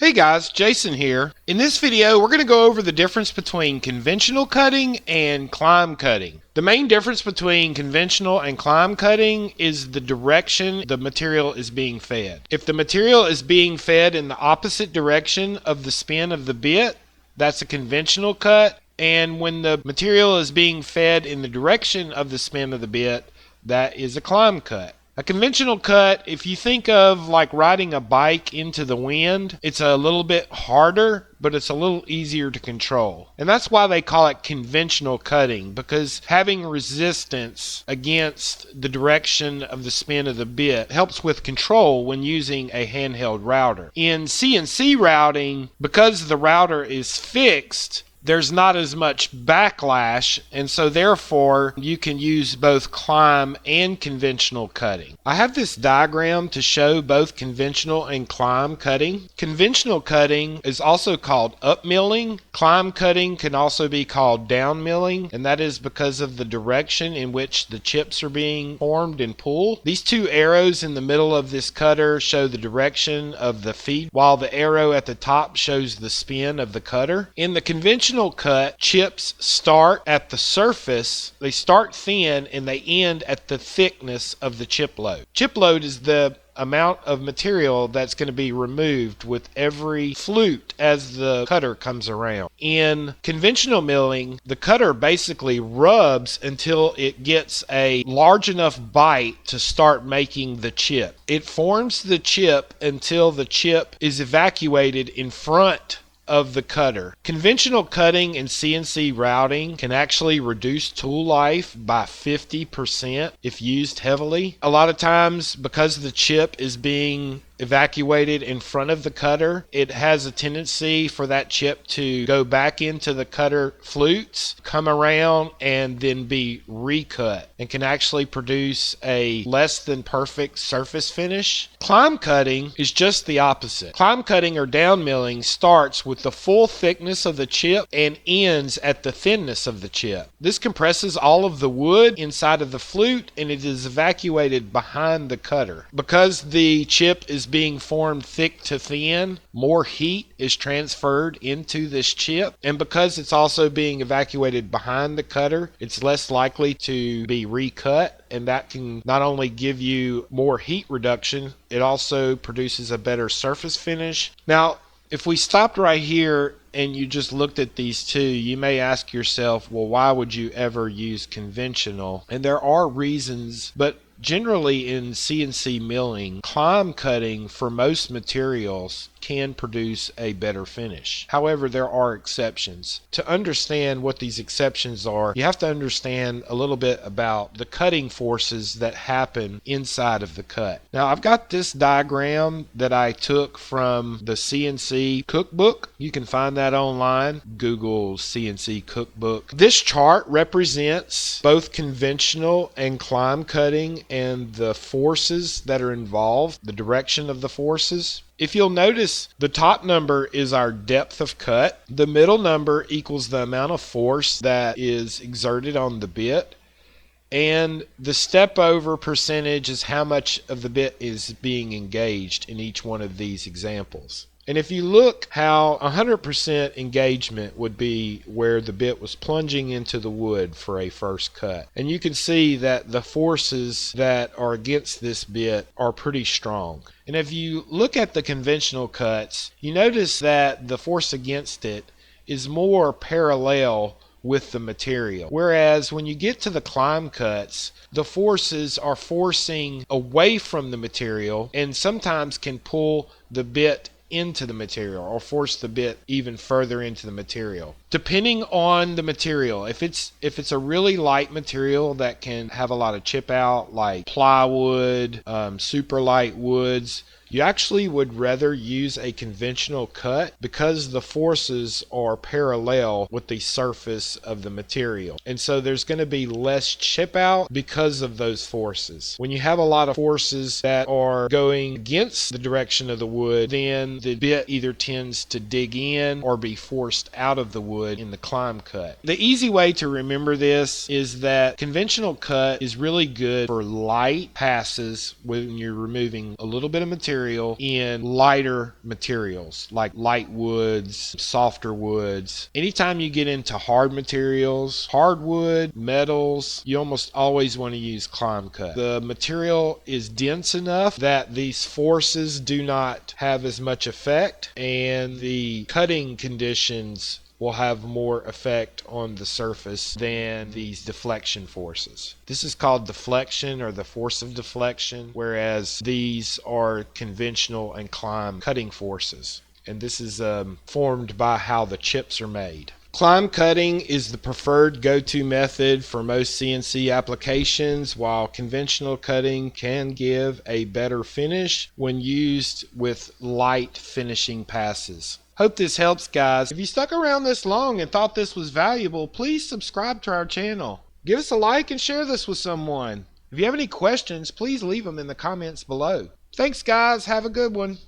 Hey guys, Jason here. In this video, we're going to go over the difference between conventional cutting and climb cutting. The main difference between conventional and climb cutting is the direction the material is being fed. If the material is being fed in the opposite direction of the spin of the bit, that's a conventional cut. And when the material is being fed in the direction of the spin of the bit, that is a climb cut. A conventional cut, if you think of like riding a bike into the wind, it's a little bit harder, but it's a little easier to control. And that's why they call it conventional cutting, because having resistance against the direction of the spin of the bit helps with control when using a handheld router. In CNC routing, because the router is fixed, there's not as much backlash, and so therefore you can use both climb and conventional cutting. I have this diagram to show both conventional and climb cutting. Conventional cutting is also called up milling. Climb cutting can also be called down milling, and that is because of the direction in which the chips are being formed and pulled. These two arrows in the middle of this cutter show the direction of the feed, while the arrow at the top shows the spin of the cutter. In the conventional cut, chips start at the surface, they start thin, and they end at the thickness of the chip load. Chip load is the amount of material that's going to be removed with every flute as the cutter comes around. In conventional milling, the cutter basically rubs until it gets a large enough bite to start making the chip. It forms the chip until the chip is evacuated in front of the cutter. Conventional cutting and CNC routing can actually reduce tool life by 50% if used heavily. A lot of times, because the chip is being evacuated in front of the cutter, it has a tendency for that chip to go back into the cutter flutes, come around, and then be recut, and can actually produce a less than perfect surface finish. Climb cutting is just the opposite. Climb cutting or down milling starts with the full thickness of the chip and ends at the thinness of the chip. This compresses all of the wood inside of the flute, and it is evacuated behind the cutter. Because the chip is being formed thick to thin, more heat is transferred into this chip, and because it's also being evacuated behind the cutter, it's less likely to be recut, and that can not only give you more heat reduction, it also produces a better surface finish. Now, if we stopped right here and you just looked at these two, you may ask yourself, well, why would you ever use conventional? And there are reasons, but generally in CNC milling, climb cutting for most materials can produce a better finish. However, there are exceptions. To understand what these exceptions are, you have to understand a little bit about the cutting forces that happen inside of the cut. Now, I've got this diagram that I took from the CNC cookbook. You can find that online. Google CNC cookbook. This chart represents both conventional and climb cutting and the forces that are involved, the direction of the forces. If you'll notice, the top number is our depth of cut. The middle number equals the amount of force that is exerted on the bit. And the step over percentage is how much of the bit is being engaged in each one of these examples. And if you look how 100% engagement would be where the bit was plunging into the wood for a first cut. And you can see that the forces that are against this bit are pretty strong. And if you look at the conventional cuts, you notice that the force against it is more parallel with the material. Whereas when you get to the climb cuts, the forces are forcing away from the material and sometimes can pull the bit into the material or force the bit even further into the material. Depending on the material, if it's a really light material that can have a lot of chip out, like plywood, super light woods, you actually would rather use a conventional cut because the forces are parallel with the surface of the material. And so there's going to be less chip out because of those forces. When you have a lot of forces that are going against the direction of the wood, then the bit either tends to dig in or be forced out of the wood in the climb cut. The easy way to remember this is that conventional cut is really good for light passes when you're removing a little bit of material material in lighter materials like light woods, softer woods. Anytime you get into hard materials, hardwood, metals, you almost always want to use climb cut. The material is dense enough that these forces do not have as much effect, and the cutting conditions will have more effect on the surface than these deflection forces. This is called deflection, or the force of deflection, whereas these are conventional and climb cutting forces. And this is formed by how the chips are made. Climb cutting is the preferred go-to method for most CNC applications, while conventional cutting can give a better finish when used with light finishing passes. Hope this helps, guys. If you stuck around this long and thought this was valuable, please subscribe to our channel. Give us a like and share this with someone. If you have any questions, please leave them in the comments below. Thanks, guys. Have a good one.